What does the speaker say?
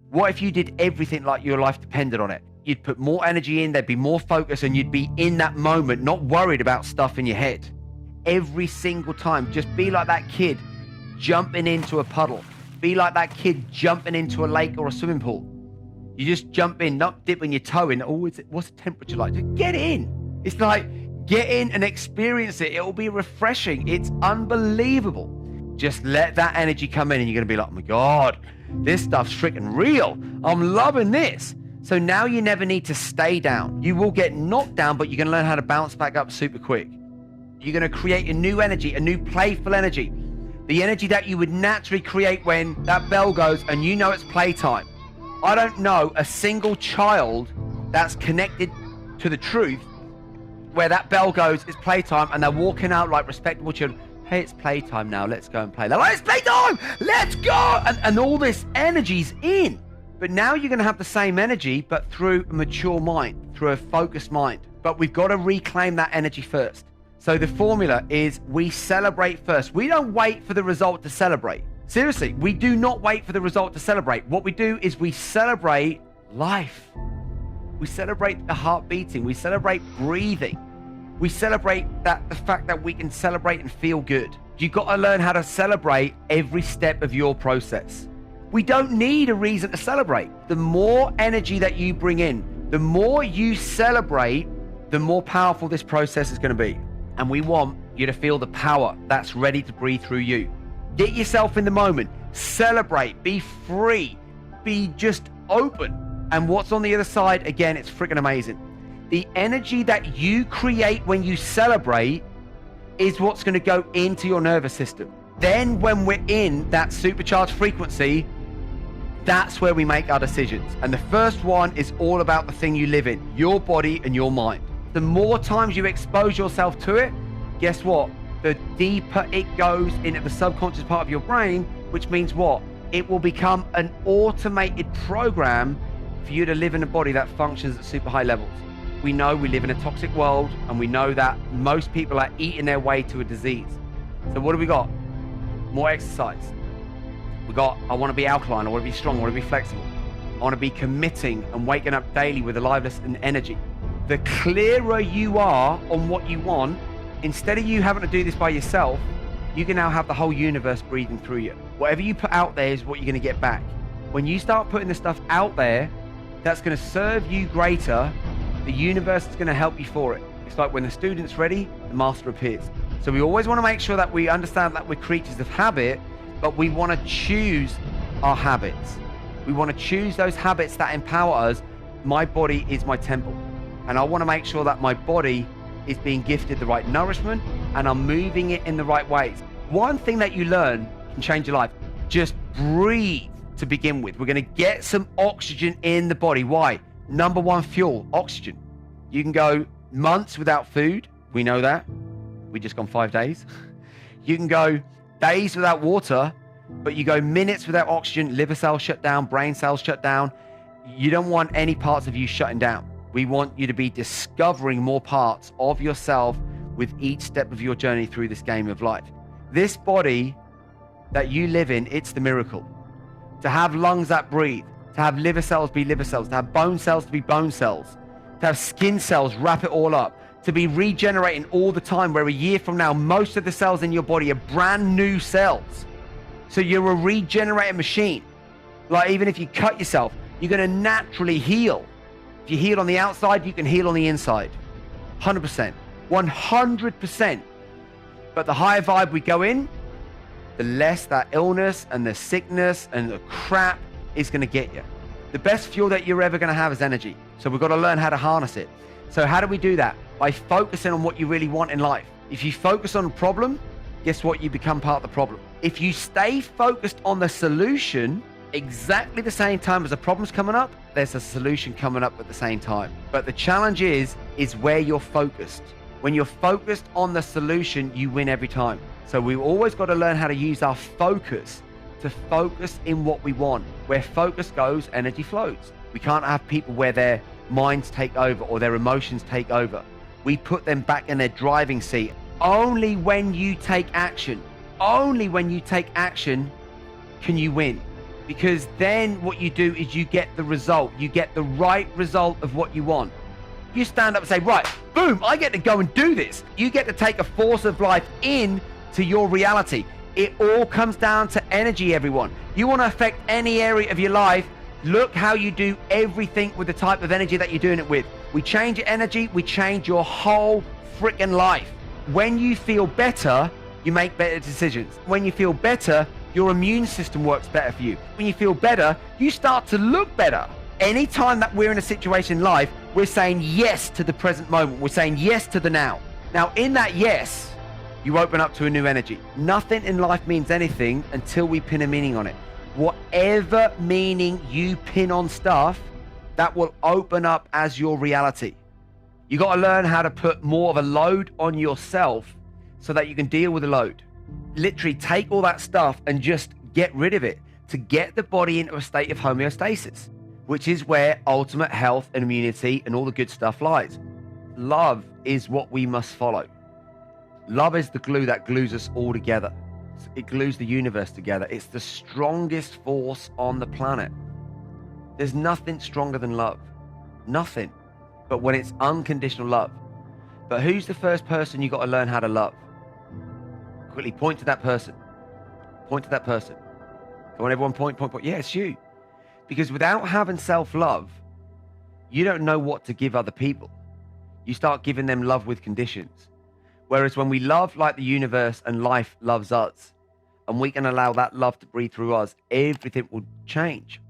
What if you did everything like your life depended on it? You'd put more energy in, there'd be more focus, and you'd be in that moment, not worried about stuff in your head. Every single time, just be like that kid jumping into a puddle. Be like that kid jumping into a lake or a swimming pool. You just jump in, not dipping your toe in. Oh, what's the temperature like? Just get in. It's like, get in and experience it. It will be refreshing. It's unbelievable. Just let that energy come in and you're going to be like, oh my God, this stuff's freaking real. I'm loving this. So now you never need to stay down. You will get knocked down, but you're going to learn how to bounce back up super quick. You're going to create a new energy, a new playful energy. The energy that you would naturally create when that bell goes and you know it's playtime. I don't know a single child that's connected to the truth where that bell goes, it's playtime, and they're walking out like respectable children. Hey, it's playtime now, let's go and play. They're like, it's playtime, let's go! And all this energy's in. But now you're going to have the same energy, but through a mature mind, through a focused mind. But we've got to reclaim that energy first. So the formula is we celebrate first. We don't wait for the result to celebrate. Seriously, we do not wait for the result to celebrate. What we do is we celebrate life. We celebrate the heart beating. We celebrate breathing. We celebrate the fact that we can celebrate and feel good. You've got to learn how to celebrate every step of your process. We don't need a reason to celebrate. The more energy that you bring in, the more you celebrate, the more powerful this process is going to be. And we want you to feel the power that's ready to breathe through you. Get yourself in the moment, celebrate, be free, be just open. And what's on the other side, again, it's freaking amazing. The energy that you create when you celebrate is what's going to go into your nervous system. Then when we're in that supercharged frequency, that's where we make our decisions. And the first one is all about the thing you live in, your body and your mind. The more times you expose yourself to it, guess what? The deeper it goes into the subconscious part of your brain, which means what? It will become an automated program for you to live in a body that functions at super high levels. We know we live in a toxic world, and we know that most people are eating their way to a disease. So what do we got? More exercise. We got, I want to be alkaline, I want to be strong, I want to be flexible. I want to be committing and waking up daily with aliveness and energy. The clearer you are on what you want, instead of you having to do this by yourself, you can now have the whole universe breathing through you. Whatever you put out there is what you're going to get back. When you start putting the stuff out there that's going to serve you greater, the universe is going to help you for it. It's like when the student's ready, the master appears. So we always want to make sure that we understand that we're creatures of habit, but we want to choose our habits. We want to choose those habits that empower us. My body is my temple. And I want to make sure that my body is being gifted the right nourishment and I'm moving it in the right ways. One thing that you learn can change your life. Just breathe to begin with. We're going to get some oxygen in the body. Why? Number one fuel, oxygen. You can go months without food. We know that. We just gone 5 days. You can go days without water, but you go minutes without oxygen, liver cells shut down, brain cells shut down. You don't want any parts of you shutting down. We want you to be discovering more parts of yourself with each step of your journey through this game of life. This body that you live in, it's the miracle. To have lungs that breathe, to have liver cells be liver cells, to have bone cells to be bone cells, to have skin cells wrap it all up, to be regenerating all the time, where a year from now, most of the cells in your body are brand new cells. So you're a regenerating machine. Like even if you cut yourself, you're going to naturally heal. If you heal on the outside, you can heal on the inside. 100%. 100%. But the higher vibe we go in, the less that illness and the sickness and the crap is going to get you. The best fuel that you're ever going to have is energy. So we've got to learn how to harness it. So how do we do that? By focusing on what you really want in life. If you focus on a problem, guess what? You become part of the problem. If you stay focused on the solution, exactly the same time as a problem's coming up, there's a solution coming up at the same time. But the challenge is where you're focused. When you're focused on the solution, you win every time. So we've always got to learn how to use our focus to focus in what we want. Where focus goes, energy flows. We can't have people where their minds take over or their emotions take over. We put them back in their driving seat. Only when you take action, can you win. Because then what you do is you get the result. You get the right result of what you want. You stand up and say, right, boom, I get to go and do this. You get to take a force of life in to your reality. It all comes down to energy, everyone. You want to affect any area of your life, look how you do everything with the type of energy that you're doing it with. We change your energy, we change your whole freaking life. When you feel better, you make better decisions. When you feel better, your immune system works better for you. When you feel better, you start to look better. Anytime that we're in a situation in life, we're saying yes to the present moment. We're saying yes to the now. Now, in that yes, you open up to a new energy. Nothing in life means anything until we pin a meaning on it. Whatever meaning you pin on stuff, that will open up as your reality. You got to learn how to put more of a load on yourself so that you can deal with the load. Literally take all that stuff and just get rid of it to get the body into a state of homeostasis, which is where ultimate health and immunity and all the good stuff lies. Love is what we must follow. Love is the glue that glues us all together. It glues the universe together. It's the strongest force on the planet. There's nothing stronger than love. Nothing. But when it's unconditional love. But who's the first person you got to learn how to love? Quickly point to that person. Point to that person. Come on, everyone, point. Yeah, it's you. Because without having self-love, you don't know what to give other people. You start giving them love with conditions. Whereas when we love like the universe and life loves us, and we can allow that love to breathe through us, everything will change.